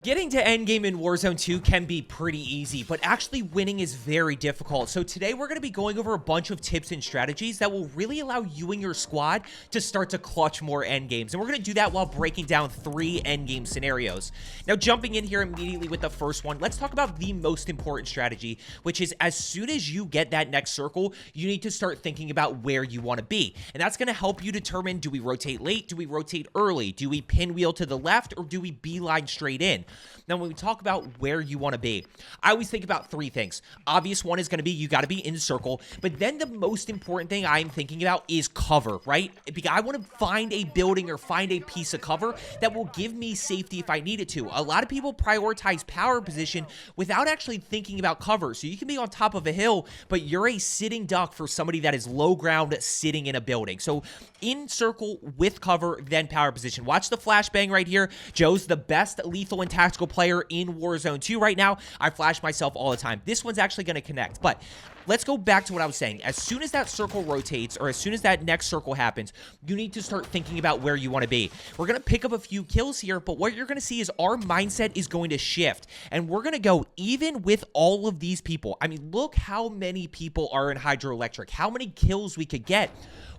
Getting to endgame in Warzone 2 can be pretty easy, but actually winning is very difficult. So today we're going to be going over a bunch of tips and strategies that will really allow you and your squad to start to clutch more endgames. And we're going to do that while breaking down 3 endgame scenarios. Now, jumping in here immediately with the first one, let's talk about the most important strategy, which is as soon as you get that next circle, you need to start thinking about where you want to be. And that's going to help you determine, do we rotate late? Do we rotate early? Do we pinwheel to the left, or do we beeline straight in? Now, when we talk about where you want to be, I always think about 3 things. Obvious one is going to be you got to be in circle, but then the most important thing I'm thinking about is cover, right? Because I want to find a building or find a piece of cover that will give me safety if I need it to. A lot of people prioritize power position without actually thinking about cover. So you can be on top of a hill, but you're a sitting duck for somebody that is low ground sitting in a building. So in circle with cover, then power position. Watch the flashbang right here. Joe's the best lethal and tactical player in Warzone 2 right now. I flash myself all the time. This one's actually going to connect, but let's go back to what I was saying. As soon as that circle rotates, or as soon as that next circle happens, you need to start thinking about where you want to be. We're going to pick up a few kills here, but what you're going to see is our mindset is going to shift, and we're going to go even with all of these people. I mean, look how many people are in hydroelectric, how many kills we could get.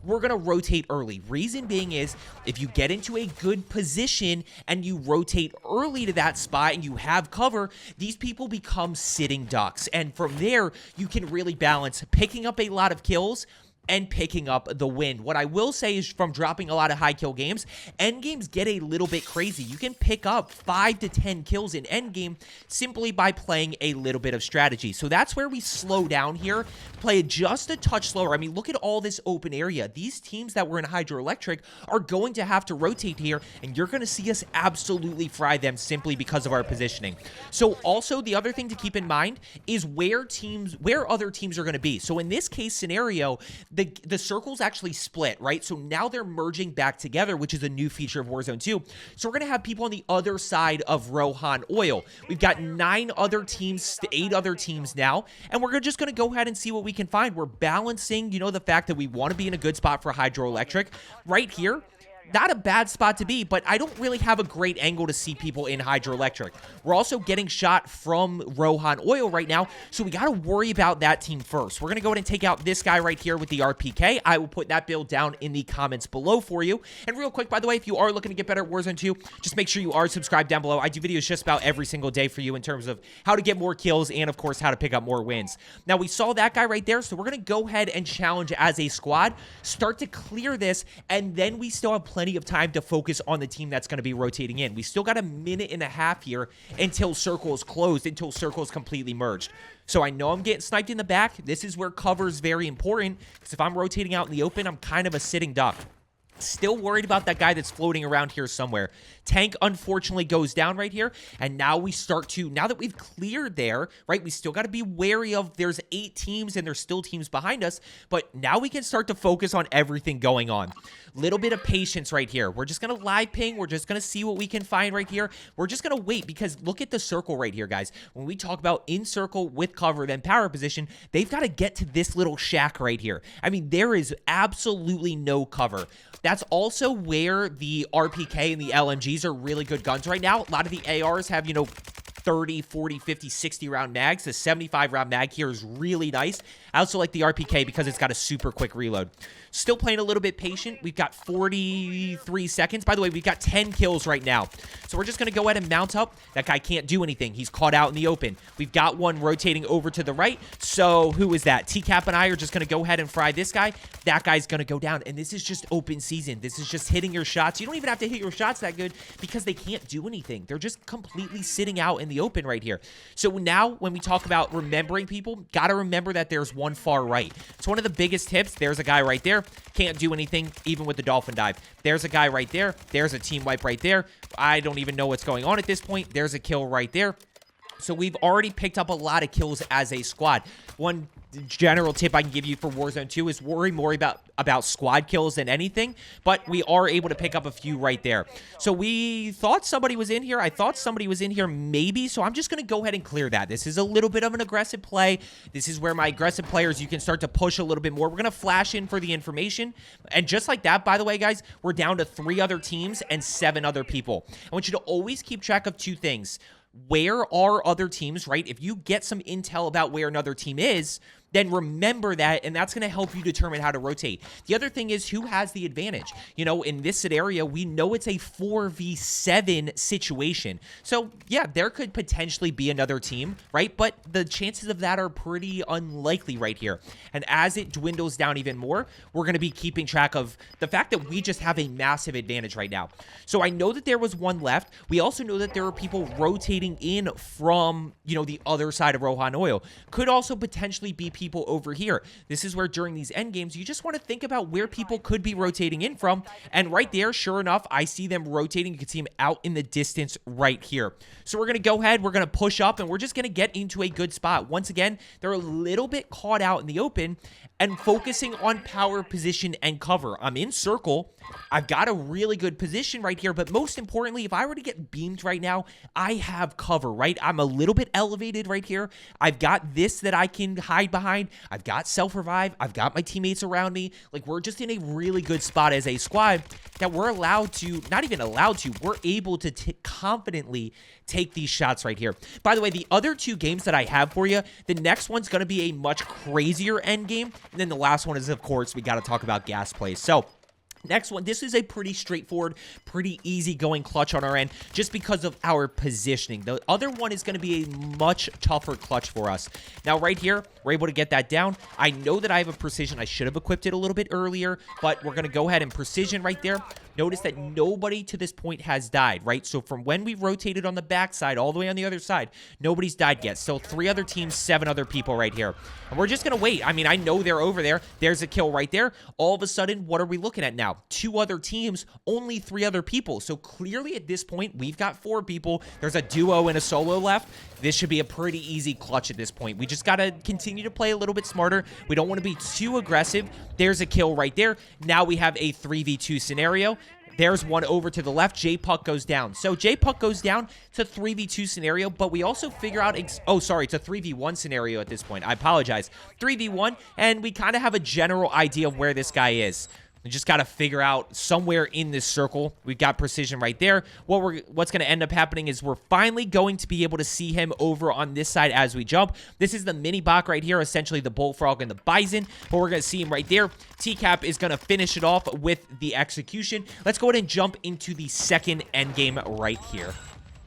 We're going to rotate early. Reason being is if you get into a good position and you rotate early to that spot and you have cover, these people become sitting ducks. And from there, you can really balance picking up a lot of kills and picking up the win. What I will say is from dropping a lot of high kill games, end games get a little bit crazy. You can pick up 5 to 10 kills in end game simply by playing a little bit of strategy. So that's where we slow down here, play just a touch slower. I mean, look at all this open area. These teams that were in hydroelectric are going to have to rotate here, and you're going to see us absolutely fry them simply because of our positioning. So also the other thing to keep in mind is where other teams are going to be. So in this case scenario, the circles actually split, right? So now they're merging back together, which is a new feature of Warzone 2. So we're going to have people on the other side of Rohan Oil. We've got 8 other teams now, and we're just going to go ahead and see what we can find. We're balancing, the fact that we want to be in a good spot for hydroelectric. Right here, not a bad spot to be, but I don't really have a great angle to see people in hydroelectric. We're also getting shot from Rohan Oil right now, so we got to worry about that team first. We're going to go ahead and take out this guy right here with the RPK. I will put that build down in the comments below for you. And real quick, by the way, if you are looking to get better at Warzone 2, just make sure you are subscribed down below. I do videos just about every single day for you in terms of how to get more kills and, of course, how to pick up more wins. Now, we saw that guy right there, so we're going to go ahead and challenge as a squad, start to clear this, and then we still have plenty of time to focus on the team that's going to be rotating in. We still got a minute and a half here until circle is closed, until circle is completely merged. So I know I'm getting sniped in the back. This is where cover is very important, because if I'm rotating out in the open, I'm kind of a sitting duck. Still worried about that guy that's floating around here somewhere. Tank, unfortunately, goes down right here. And now we start to, now that we've cleared there, right, we still got to be wary of there's 8 teams and there's still teams behind us. But now we can start to focus on everything going on. Little bit of patience right here. We're just going to live ping. We're just going to see what we can find right here. We're just going to wait, because look at the circle right here, guys. When we talk about in circle with cover, then power position, they've got to get to this little shack right here. I mean, there is absolutely no cover. That's also where the RPK and the LMGs are really good guns right now. A lot of the ARs have, 30, 40, 50, 60 round mags. The 75 round mag here is really nice. I also like the RPK because it's got a super quick reload. Still playing a little bit patient. We've got 43 seconds. By the way, we've got 10 kills right now. So we're just going to go ahead and mount up. That guy can't do anything. He's caught out in the open. We've got one rotating over to the right. So who is that? TCap and I are just going to go ahead and fry this guy. That guy's going to go down. And this is just open season. This is just hitting your shots. You don't even have to hit your shots that good because they can't do anything. They're just completely sitting out in the open right here. So now when we talk about remembering people, got to remember that there's one far right. It's one of the biggest tips. There's a guy right there. Can't do anything even with the dolphin dive. There's a guy right there. There's a team wipe right there. I don't even know what's going on at this point. There's a kill right there. So we've already picked up a lot of kills as a squad. One general tip I can give you for Warzone 2 is worry more about squad kills than anything, but we are able to pick up a few right there. So we thought somebody was in here. I thought somebody was in here maybe, so I'm just going to go ahead and clear that. This is a little bit of an aggressive play. This is where my aggressive players, you can start to push a little bit more. We're going to flash in for the information, and just like that, by the way, guys, we're down to 3 other teams and 7 other people. I want you to always keep track of 2 things. Where are other teams, right? If you get some intel about where another team is, then remember that, and that's going to help you determine how to rotate. The other thing is who has the advantage. You know, in this scenario, we know it's a 4v7 situation. So, yeah, there could potentially be another team, right? But the chances of that are pretty unlikely right here. And as it dwindles down even more, we're going to be keeping track of the fact that we just have a massive advantage right now. So I know that there was one left. We also know that there are people rotating in from, you know, the other side of Rohan Oil. Could also potentially be people over here. This is where during these end games, you just want to think about where people could be rotating in from. And right there, sure enough, I see them rotating. You can see them out in the distance right here. So we're going to go ahead. We're going to push up and we're just going to get into a good spot. Once again, they're a little bit caught out in the open and focusing on power, position, and cover. I'm in circle. I've got a really good position right here, but most importantly, if I were to get beamed right now, I have cover, right? I'm a little bit elevated right here. I've got this that I can hide behind. I've got self-revive. I've got my teammates around me. Like, we're just in a really good spot as a squad that we're allowed to, not even allowed to, we're able to confidently take these shots right here. By the way, the other 2 games that I have for you, the next one's going to be a much crazier end game. And then the last one is, of course, we got to talk about gas plays. So, next one, this is a pretty straightforward, pretty easy going clutch on our end just because of our positioning. The other one is going to be a much tougher clutch for us. Now, right here, we're able to get that down. I know that I have a precision. I should have equipped it a little bit earlier, but we're going to go ahead and precision right there. Notice that nobody to this point has died, right? So from when we rotated on the backside all the way on the other side, nobody's died yet. Still 3 other teams, 7 other people right here. And we're just going to wait. I mean, I know they're over there. There's a kill right there. All of a sudden, what are we looking at now? 2 other teams, only 3 other people. So clearly at this point, we've got 4 people. There's a duo and a solo left. This should be a pretty easy clutch at this point. We just got to continue to play a little bit smarter. We don't want to be too aggressive. There's a kill right there. Now we have a 3v2 scenario. There's one over to the left. J-Puck goes down. So J-Puck goes down. It's a 3v2 scenario, but we also figure out... oh, sorry. It's a 3v1 scenario at this point. I apologize. 3v1, and we kind of have a general idea of where this guy is. We just got to figure out somewhere in this circle. We've got precision right there. What's going to end up happening is we're finally going to be able to see him over on this side as we jump. This is the mini bot right here, essentially the bullfrog and the bison, but we're going to see him right there. TCAP is going to finish it off with the execution. Let's go ahead and jump into the second endgame right here.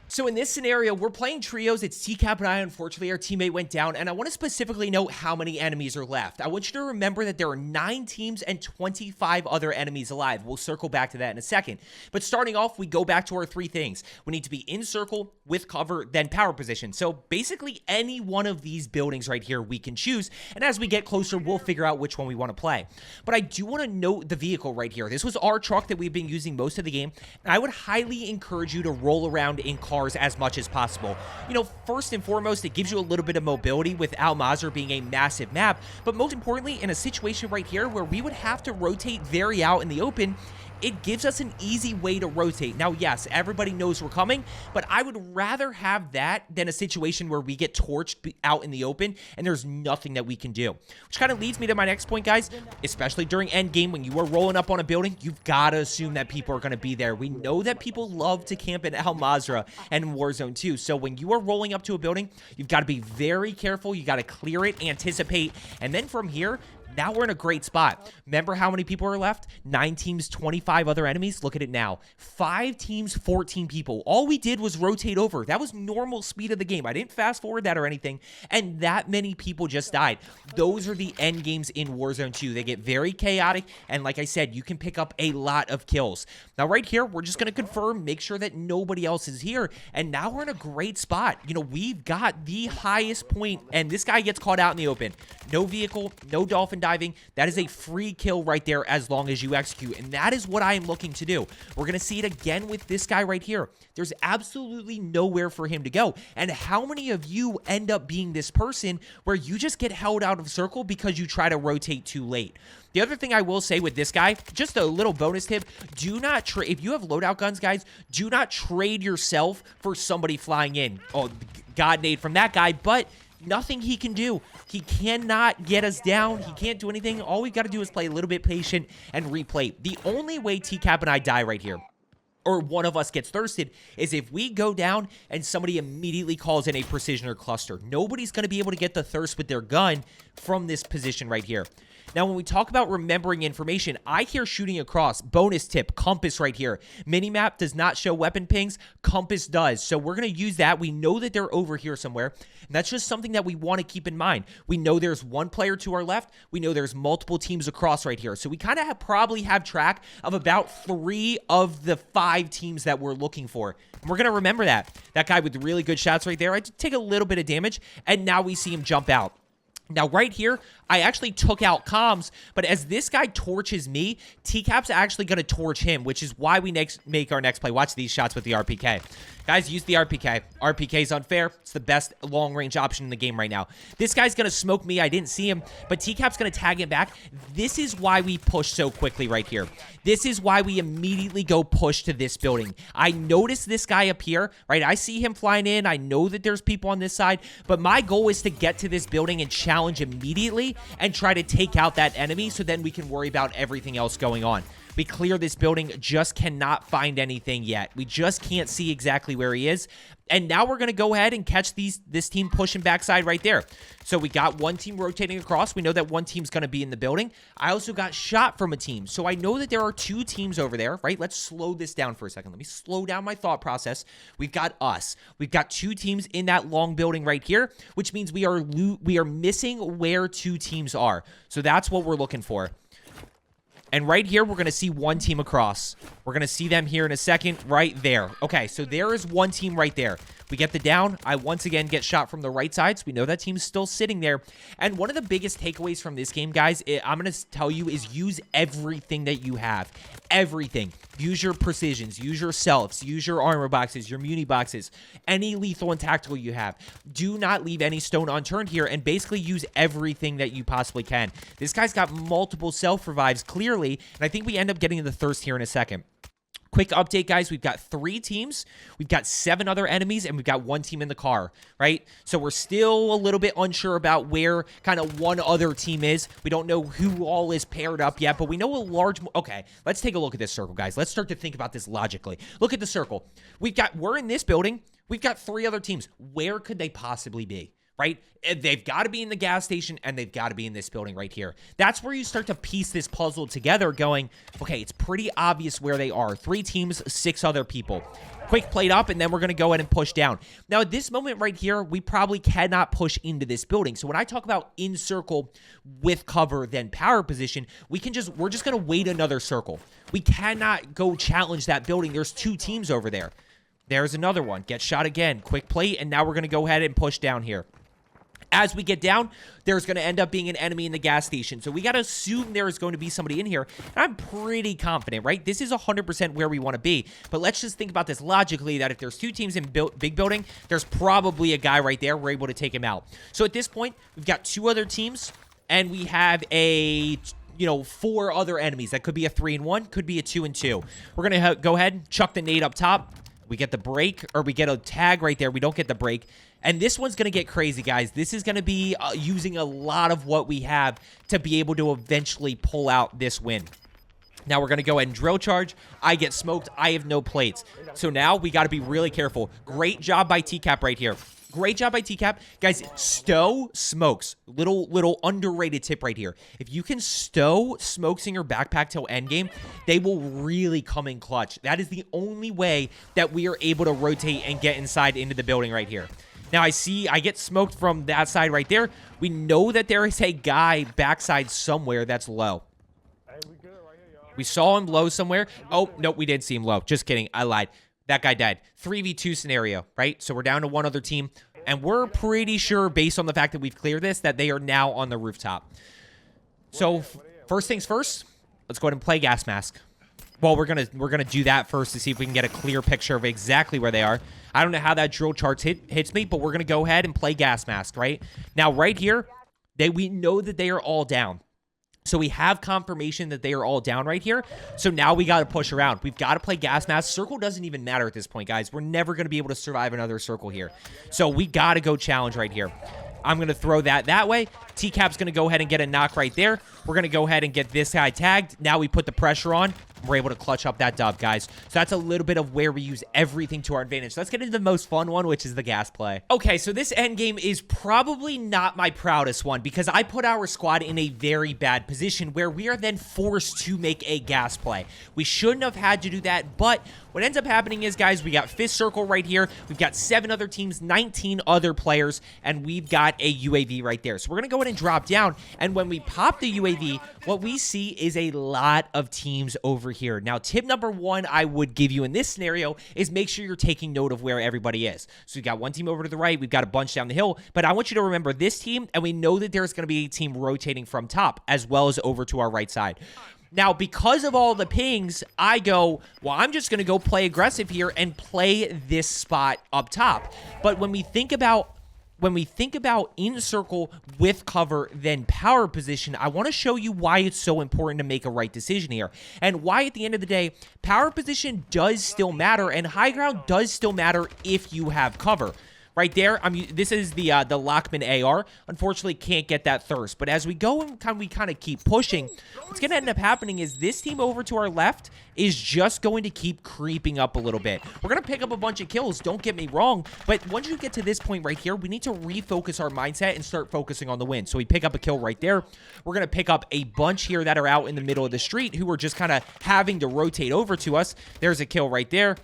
So in this scenario, we're playing trios. It's TCAP and I. Unfortunately, our teammate went down, and I want to specifically note how many enemies are left. I want you to remember that there are 9 teams and 25 other enemies alive. We'll circle back to that in a second. But starting off, we go back to our 3 things. We need to be in circle, with cover, then power position. So basically, any one of these buildings right here we can choose, and as we get closer, we'll figure out which one we want to play. But I do want to note the vehicle right here. This was our truck that we've been using most of the game, and I would highly encourage you to roll around in cars as much as possible. You know, first and foremost, it gives you a little bit of mobility with Al Mazrah being a massive map, but most importantly, in a situation right here where we would have to rotate very out in the open, it gives us an easy way to rotate. Now, yes, everybody knows we're coming, but I would rather have that than a situation where we get torched out in the open and there's nothing that we can do. Which kind of leads me to my next point, guys, especially during endgame when you are rolling up on a building, you've got to assume that people are going to be there. We know that people love to camp in Al Mazrah and Warzone 2, so when you are rolling up to a building, you've got to be very careful. You got to clear it, anticipate, and then from here, now we're in a great spot. Remember how many people are left? 9 teams, 25 other enemies. Look at it now. 5 teams, 14 people. All we did was rotate over. That was normal speed of the game. I didn't fast forward that or anything. And that many people just died. Those are the end games in Warzone 2. They get very chaotic. And like I said, you can pick up a lot of kills. Now right here, we're just going to confirm, make sure that nobody else is here. And now we're in a great spot. You know, we've got the highest point. And this guy gets caught out in the open. No vehicle, no dolphin diving, that is a free kill right there as long as you execute. And that is what I am looking to do. We're going to see it again with this guy right here. There's absolutely nowhere for him to go. And how many of you end up being this person where you just get held out of circle because you try to rotate too late? The other thing I will say with this guy, just a little bonus tip, do not trade, if you have loadout guns, guys, do not trade yourself for somebody flying in. Oh, God nade from that guy, but nothing he can do. He cannot get us down. He can't do anything. All we got to do is play a little bit patient and replay. The only way TCap and I die right here, or one of us gets thirsted, is if we go down and somebody immediately calls in a precision or cluster. Nobody's going to be able to get the thirst with their gun from this position right here. Now, when we talk about remembering information, I hear shooting across. Bonus tip, compass right here. Minimap does not show weapon pings. Compass does. So we're going to use that. We know that they're over here somewhere. And that's just something that we want to keep in mind. We know there's one player to our left. We know there's multiple teams across right here. So we kind of probably have track of about 3 of the 5 teams that we're looking for. And we're going to remember that. That guy with really good shots right there. I did take a little bit of damage, and now we see him jump out. Now, right here, I actually took out comms, but as this guy torches me, TCap's actually going to torch him, which is why we make our next play. Watch these shots with the RPK. Guys, use the RPK. RPK is unfair. It's the best long-range option in the game right now. This guy's going to smoke me. I didn't see him, but TCap's going to tag him back. This is why we push so quickly right here. This is why we immediately go push to this building. I noticed this guy up here, right? I see him flying in. I know that there's people on this side, but my goal is to get to this building and challenge immediately and try to take out that enemy so then we can worry about everything else going on. We clear this building, just cannot find anything yet. We just can't see exactly where he is. And now we're going to go ahead and catch this team pushing backside right there. So we got one team rotating across. We know that one team's going to be in the building. I also got shot from a team. So I know that there are 2 teams over there, right? Let's slow this down for a second. Let me slow down my thought process. We've got us. We've got 2 teams in that long building right here, which means we are missing where 2 teams are. So that's what we're looking for. And right here, we're going to see one team across. We're going to see them here in a second, right there. Okay, so there is one team right there. We get the down. I once again get shot from the right side, so we know that team's still sitting there. And one of the biggest takeaways from this game, guys, I'm going to tell you, is use everything that you have. Everything. Use your precisions. Use your selfs. Use your armor boxes, your muni boxes, any lethal and tactical you have. Do not leave any stone unturned here, and basically use everything that you possibly can. This guy's got multiple self-revives, clearly, and I think we end up getting to the thirst here in a second. Quick update, guys. We've got 3 teams. We've got 7 other enemies, and we've got 1 team in the car, right? So we're still a little bit unsure about where kind of one other team is. We don't know who all is paired up yet, but we know a large... Okay, let's take a look at this circle, guys. Let's start to think about this logically. Look at the circle. We're in this building. We've got 3 other teams. Where could they possibly be? Right? They've got to be in the gas station, and they've got to be in this building right here. That's where you start to piece this puzzle together going, okay, it's pretty obvious where they are. 3 teams, 6 other people. Quick plate up, and then we're going to go ahead and push down. Now, at this moment right here, we probably cannot push into this building. So when I talk about in circle with cover, then power position, we're just going to wait another circle. We cannot go challenge that building. There's 2 teams over there. There's another one. Get shot again. Quick plate, and now we're going to go ahead and push down here. As we get down, there's going to end up being an enemy in the gas station. So we got to assume there is going to be somebody in here. And I'm pretty confident, right? This is 100% where we want to be. But let's just think about this logically, that if there's 2 teams in big building, there's probably a guy right there. We're able to take him out. So at this point, we've got 2 other teams, and we have a... 4 other enemies. That could be a 3-1, could be a 2-2. We're going to go ahead and chuck the nade up top. We get the break, or we get a tag right there. We don't get the break. And this one's going to get crazy, guys. This is going to be using a lot of what we have to be able to eventually pull out this win. Now we're going to go ahead and drill charge. I get smoked. I have no plates. So now we got to be really careful. Great job by TCap right here. Great job by TCap. Guys, stow smokes. Little underrated tip right here. If you can stow smokes in your backpack till endgame, they will really come in clutch. That is the only way that we are able to rotate and get inside into the building right here. Now, I get smoked from that side right there. We know that there is a guy backside somewhere that's low. We saw him low somewhere. Oh, no, we didn't see him low. Just kidding. I lied. That guy died. 3v2 scenario, right? So we're down to 1 other team. And we're pretty sure, based on the fact that we've cleared this, that they are now on the rooftop. So first things first, let's go ahead and play gas mask. Well, we're gonna do that first to see if we can get a clear picture of exactly where they are. I don't know how that drill chart hits me, but we're gonna go ahead and play gas mask, right? Now, right here, we know that they are all down. So we have confirmation that they are all down right here. So now we got to push around. We've got to play gas mask. Circle doesn't even matter at this point, guys. We're never going to be able to survive another circle here. So we got to go challenge right here. I'm going to throw that way. T-Cap's going to go ahead and get a knock right there. We're going to go ahead and get this guy tagged. Now we put the pressure on. We're able to clutch up that dub, guys. So that's a little bit of where we use everything to our advantage. So let's get into the most fun one, which is the gas play. Okay, so this end game is probably not my proudest one because I put our squad in a very bad position where we are then forced to make a gas play. We shouldn't have had to do that, but what ends up happening is, guys, we got fifth circle right here. We've got 7 other teams, 19 other players, and we've got a UAV right there. So we're going to go ahead and drop down, and when we pop the UAV, what we see is a lot of teams over here. Now, tip number 1 I would give you in this scenario is make sure you're taking note of where everybody is. So we've got one team over to the right, we've got a bunch down the hill, but I want you to remember this team, and we know that there's going to be a team rotating from top as well as over to our right side. Now, because of all the pings, I go, well, I'm just going to go play aggressive here and play this spot up top. But when we think about in circle with cover, then power position, I want to show you why it's so important to make a right decision here. And why, at the end of the day, power position does still matter, and high ground does still matter if you have cover. Right there, this is the Lockman AR. Unfortunately, can't get that thirst. But as we go and we kind of keep pushing, what's going to end up happening is this team over to our left is just going to keep creeping up a little bit. We're going to pick up a bunch of kills, don't get me wrong. But once you get to this point right here, we need to refocus our mindset and start focusing on the win. So we pick up a kill right there. We're going to pick up a bunch here that are out in the middle of the street who are just kind of having to rotate over to us. There's a kill right there.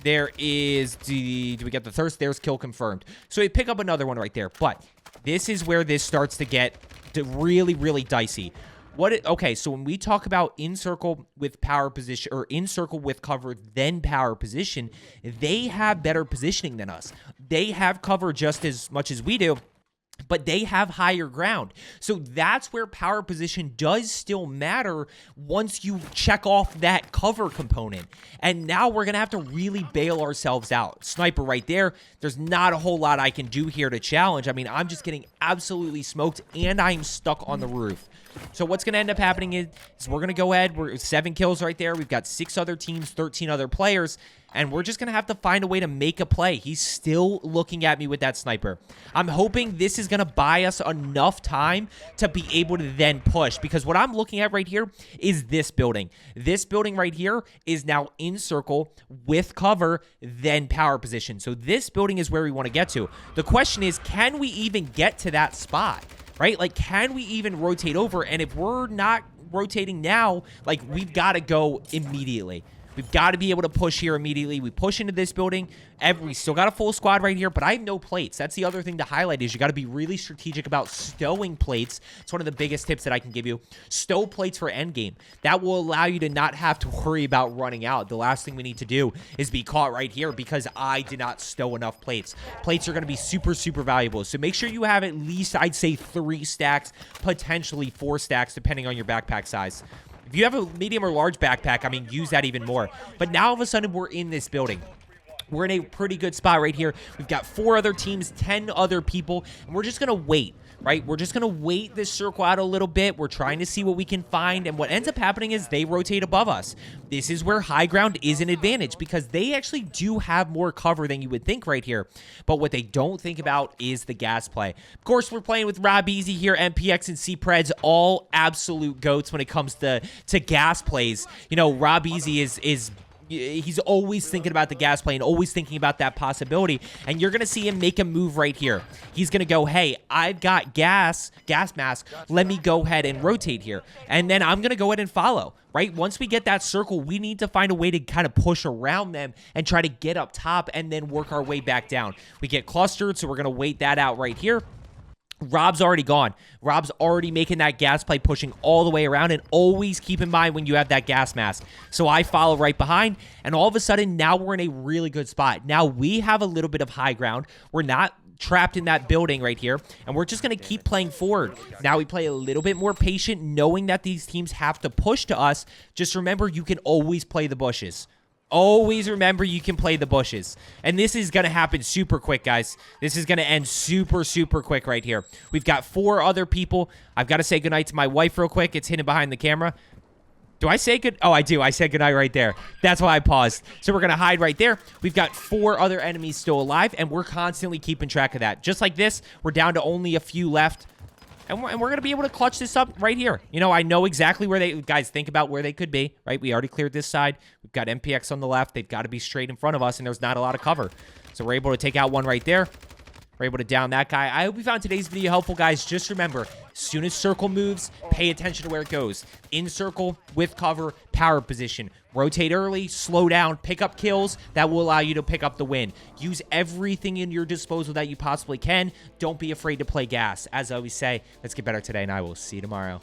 There is do we get the thirst? There's kill confirmed. So we pick up another one right there. But this is where this starts to get really, really dicey. Okay, so when we talk about in circle with power position, or in circle with cover, then power position, they have better positioning than us. They have cover just as much as we do, but they have higher ground. So that's where power position does still matter once you check off that cover component. And now we're going to have to really bail ourselves out. Sniper right there. There's not a whole lot I can do here to challenge. I mean, I'm just getting absolutely smoked, and I'm stuck on the roof. So what's going to end up happening is we're going to go ahead. We're 7 kills right there. We've got 6 other teams, 13 other players, and we're just going to have to find a way to make a play. He's still looking at me with that sniper. I'm hoping this is going to buy us enough time to be able to then push, because what I'm looking at right here is this building. This building right here is now in circle with cover, then power position. So this building is where we want to get to. The question is, can we even get to that spot? Right? Like, can we even rotate over? And if we're not rotating now, like, we've got to go immediately. We've got to be able to push here immediately. We push into this building. We still got a full squad right here, but I have no plates. That's the other thing to highlight is you got to be really strategic about stowing plates. It's one of the biggest tips that I can give you. Stow plates for endgame. That will allow you to not have to worry about running out. The last thing we need to do is be caught right here because I did not stow enough plates. Plates are going to be super, super valuable. So make sure you have at least, I'd say, 3 stacks, potentially 4 stacks, depending on your backpack size. If you have a medium or large backpack, I mean, use that even more. But now all of a sudden, we're in this building. We're in a pretty good spot right here. We've got 4 other teams, 10 other people, and we're just going to wait, right? We're just going to wait this circle out a little bit. We're trying to see what we can find, and what ends up happening is they rotate above us. This is where high ground is an advantage because they actually do have more cover than you would think right here. But what they don't think about is the gas play. Of course, we're playing with Rob Easy here, MPX and C-Preds, all absolute goats when it comes to gas plays. You know, Rob Easy he's always thinking about the gas play and always thinking about that possibility. And you're going to see him make a move right here. He's going to go, hey, I've got gas mask. Let me go ahead and rotate here. And then I'm going to go ahead and follow, right? Once we get that circle, we need to find a way to kind of push around them and try to get up top and then work our way back down. We get clustered, so we're going to wait that out right here. Rob's already gone. Rob's already making that gas play, pushing all the way around, and always keep in mind when you have that gas mask. So I follow right behind, and all of a sudden, now we're in a really good spot. Now we have a little bit of high ground. We're not trapped in that building right here, and we're just going to keep playing forward. Now we play a little bit more patient, knowing that these teams have to push to us. Just remember, you can always play the bushes. Always remember you can play the bushes. And this is going to happen super quick, guys. This is going to end super, super quick right here. We've got 4 other people. I've got to say goodnight to my wife real quick. It's hidden behind the camera. Do I say good? Oh, I do. I said goodnight right there. That's why I paused. So we're going to hide right there. We've got 4 other enemies still alive, and we're constantly keeping track of that. Just like this, we're down to only a few left. And we're going to be able to clutch this up right here. You know, I know exactly where they... Guys, think about where they could be, right? We already cleared this side. We've got MPX on the left. They've got to be straight in front of us, and there's not a lot of cover. So we're able to take out one right there. We're able to down that guy. I hope you found today's video helpful, guys. Just remember, as soon as circle moves, pay attention to where it goes. In circle, with cover, power position. Rotate early, slow down, pick up kills. That will allow you to pick up the win. Use everything in your disposal that you possibly can. Don't be afraid to play gas. As I always say, let's get better today, and I will see you tomorrow.